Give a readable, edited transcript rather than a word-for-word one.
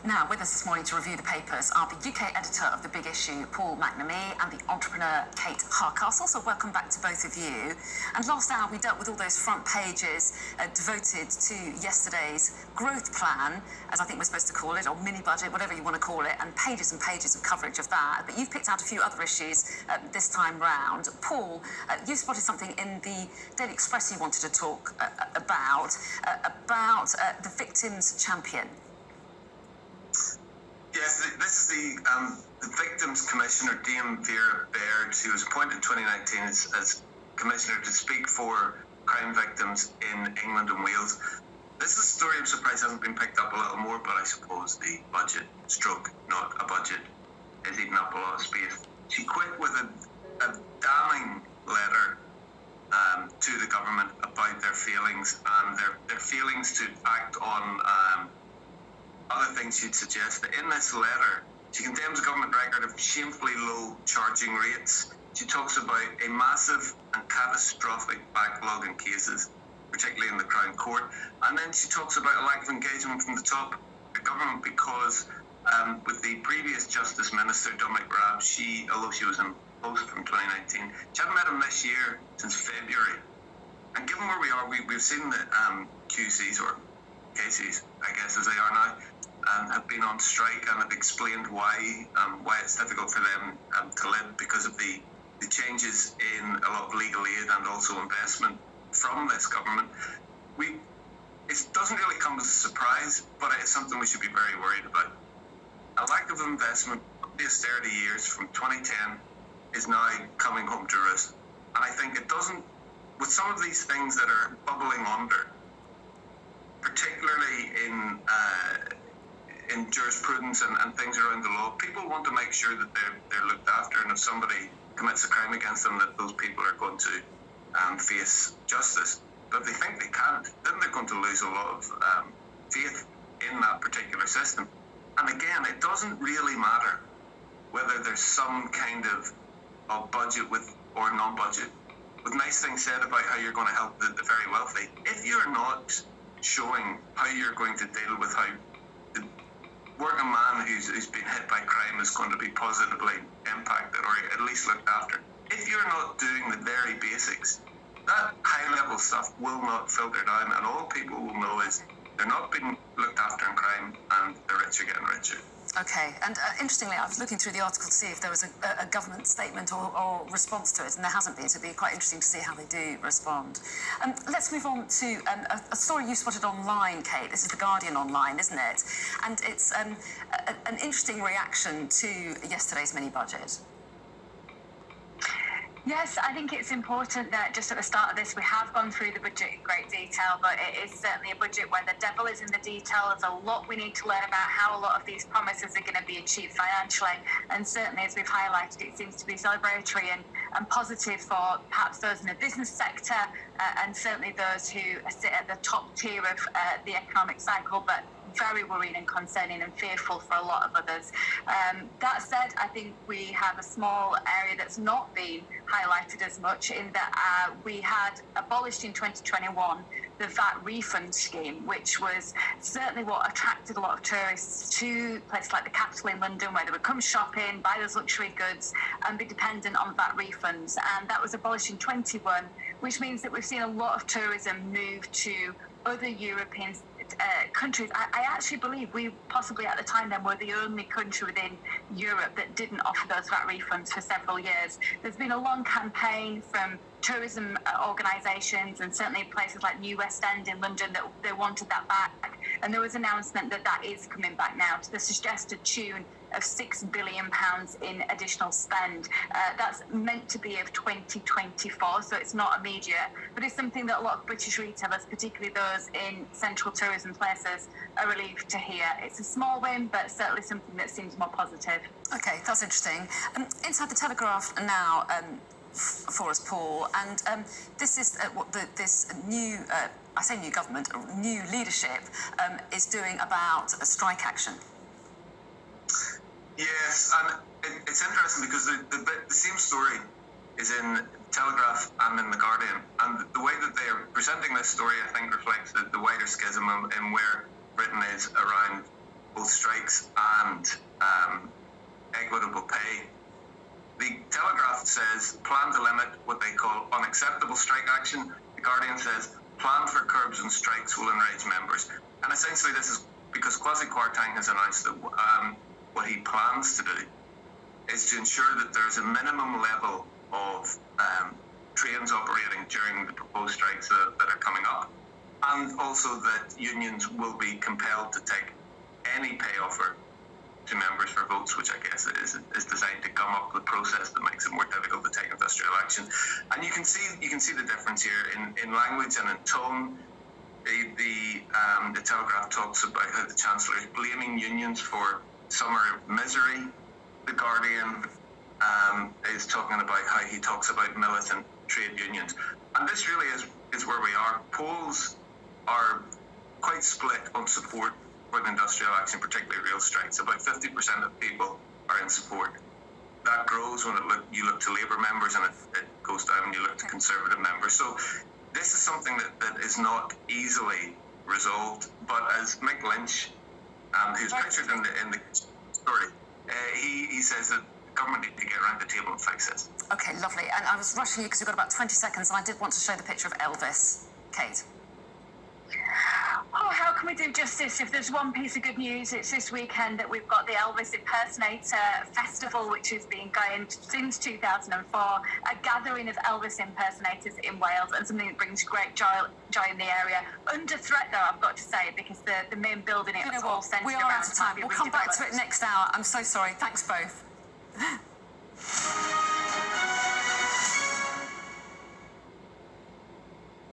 Now, with us this morning to review the papers are the UK editor of The Big Issue, Paul McNamee, and the entrepreneur, Kate Hardcastle. So welcome back to both of you. And last hour, we dealt with all those front pages devoted to yesterday's growth plan, as I think we're supposed to call it, or mini-budget, whatever you want to call it, and pages of coverage of that. But you've picked out a few other issues this time round. Paul, you spotted something in the Daily Express you wanted to talk about the victim's champion. Yes, this is the Victims Commissioner, Dame Vera Baird, who was appointed in 2019 as Commissioner to speak for crime victims in England and Wales. This is a story I'm surprised hasn't been picked up a little more, but I suppose the budget stroke, not a budget, is eating up a lot of space. She quit with a damning letter to the government about their feelings and their feelings to act on other things she'd suggested. In this letter, she condemns a government record of shamefully low charging rates. She talks about a massive and catastrophic backlog in cases, particularly in the Crown Court. And then she talks about a lack of engagement from the top of the government because with the previous Justice Minister, Dominic Raab, although she was in post from 2019, she hadn't met him this year since February. And given where we are, we've seen the QCs, or KCs, I guess as they are now, have been on strike and have explained why it's difficult for them to live because of the changes in a lot of legal aid and also investment from this government. It doesn't really come as a surprise, but it is something we should be very worried about. A lack of investment, the austerity years from 2010, is now coming home to roost. And I think it doesn't, with some of these things that are bubbling under, particularly in jurisprudence and things around the law, people want to make sure that they're looked after, and if somebody commits a crime against them, that those people are going to face justice. But if they think they can't, then they're going to lose a lot of faith in that particular system. And again, it doesn't really matter whether there's some kind of budget or non-budget, with nice things said about how you're going to help the very wealthy. If you're not showing how you're going to deal with how the working man who's been hit by crime is going to be positively impacted or at least looked after, if you're not doing the very basics, that high-level stuff will not filter down, and all people will know is they're not being looked after in crime and the rich are getting richer. Okay, and interestingly, I was looking through the article to see if there was a government statement or response to it, and there hasn't been, so it'd be quite interesting to see how they do respond. Let's move on to a story you spotted online, Kate. This is The Guardian online, isn't it? And it's an interesting reaction to yesterday's mini-budget. Yes, I think it's important that just at the start of this, we have gone through the budget in great detail, but it is certainly a budget where the devil is in the detail. There's a lot we need to learn about how a lot of these promises are going to be achieved financially. And certainly, as we've highlighted, it seems to be celebratory and positive for perhaps those in the business sector and certainly those who sit at the top tier of the economic cycle, but very worrying and concerning and fearful for a lot of others. That said, I think we have a small area that's not been highlighted as much in that we had abolished in 2021 the VAT refund scheme, which was certainly what attracted a lot of tourists to places like the capital in London, where they would come shopping, buy those luxury goods and be dependent on VAT refunds. And that was abolished in 21, which means that we've seen a lot of tourism move to other European countries. I actually believe we possibly at the time then were the only country within Europe that didn't offer those VAT refunds for several years. There's been a long campaign from tourism organisations and certainly places like New West End in London that they wanted that back, and there was an announcement that is coming back now to the suggested tune of £6 billion in additional spend. That's meant to be of 2024, so it's not immediate, but it's something that a lot of British retailers, particularly those in central tourism places, are relieved to hear. It's a small win, but certainly something that seems more positive. Okay, that's interesting. Inside the Telegraph now, for us, Paul, and this is what this new, I say new government, new leadership is doing about strike action. Yes, and it's interesting because the same story is in Telegraph and in The Guardian, and the way that they are presenting this story, I think, reflects the wider schism in where Britain is around both strikes and equitable pay. The Telegraph says plan to limit what they call unacceptable strike action. The Guardian says plan for curbs and strikes will enrage members. And essentially this is because Kwasi Kwarteng has announced that what he plans to do is to ensure that there's a minimum level of trains operating during the proposed strikes that are coming up, and also that unions will be compelled to take any pay offer to members for votes, which I guess is designed to gum up the process that makes it more difficult to take industrial action. And you can see the difference here in language and in tone. The Telegraph talks about how the Chancellor is blaming unions for summer misery. The Guardian is talking about how he talks about militant trade unions. And this really is where we are. Polls are quite split on support for the industrial action, particularly rail strikes. About 50% of people are in support. That grows when you look to Labour members, and it goes down when you look to Conservative members. So this is something that is not easily resolved. But as Mick Lynch, who's pictured in the story, he says that the government need to get around the table and fix this. Okay, lovely. And I was rushing you because we've got about 20 seconds, and I did want to show the picture of Elvis. Kate. Oh, how can we do justice? If there's one piece of good news, it's this weekend that we've got the Elvis Impersonator Festival, which has been going since 2004, a gathering of Elvis impersonators in Wales, and something that brings great joy in the area. Under threat, though, I've got to say, because the main building it was all centred we are around out of time. We'll come back to it next hour. I'm so sorry. Thanks both.